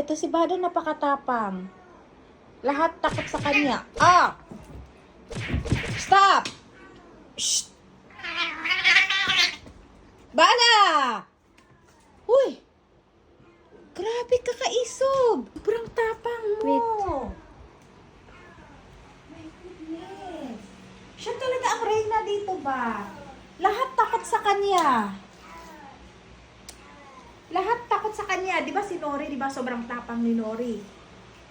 Ito si Bada napakatapang. Lahat takot sa kanya. Ah! Stop! Shh! Bada! Huy! Grabe ka kaisog! Sobrang tapang mo! Wait. My goodness! Siya talaga ang reyna dito ba? Lahat takot sa kanya. Lahat takot sa kanya. Di ba si Nori, di ba sobrang tapang ni Nori?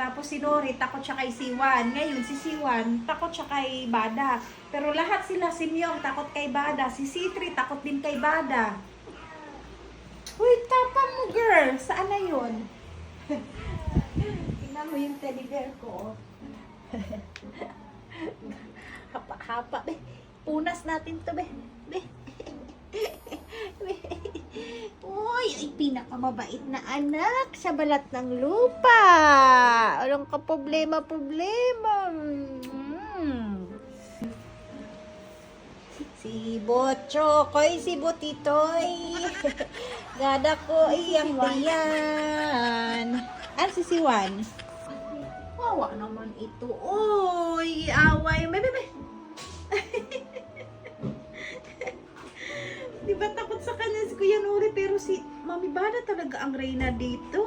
Tapos si Nori, takot siya kay Siwan. Ngayon, si Siwan, takot siya kay Bada. Pero lahat sila, si Myong, takot kay Bada. Si Citri, takot din kay Bada. Uy, tapang mo, girl. Saan na yun? Tingnan mo yung teddy bear ko. Hapa-hapa, be. Punas natin to, be. Be. Uy, ay pinakamabait na anak sa balat ng lupa. Walang ka-problema-problema. Si Botchokoy, si Butitoy. Gada ko iyang tiyan. Ano si Siwan? Wawa naman ito. Uy, away. May. Di ba takot sa kanya si Kuya Nori, pero si Mami Bada talaga ang reyna dito.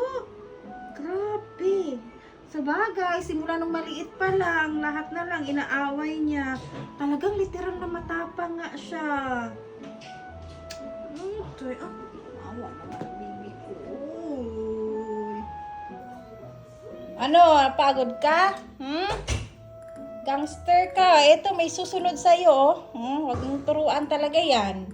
Grabe. Sa bagay, simula nung maliit pa lang, lahat na lang inaaway niya. Talagang literal na matapang nga siya. Awa naman ang bibi ko. Uy. Ano, napagod ka? Gangster ka. Ito, may susunod sa'yo. Huwag mong turuan talaga yan.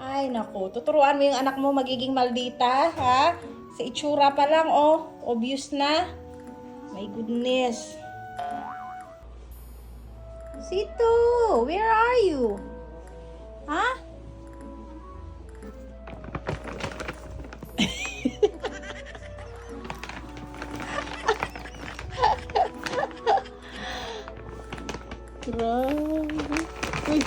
Ay, naku. Tuturuan mo yung anak mo magiging maldita, ha? Sa itsura pa lang, oh. Obvious na. My goodness. Sito, where are you? Ha? Grabe. Uy.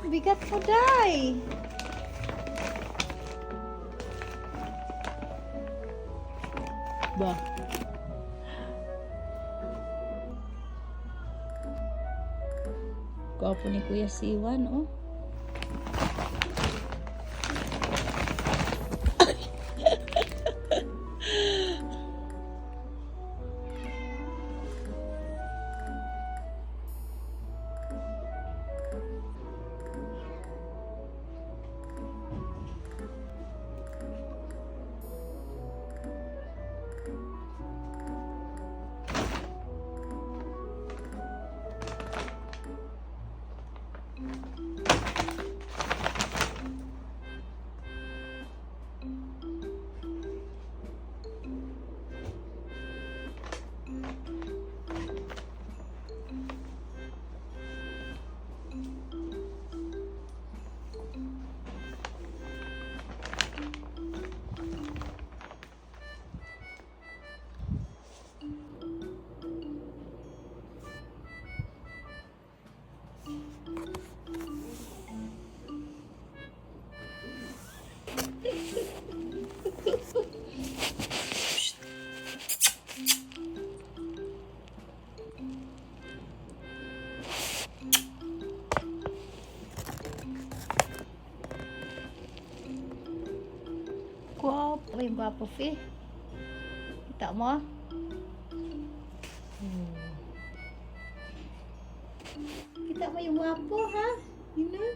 Bigat ka, Day. Ba? Gwapo ni Kuya Siwan, oh. Gwapo, yung gwapo, Fi. Kita mo? Kita mo yung gwapo, ha? Yun na.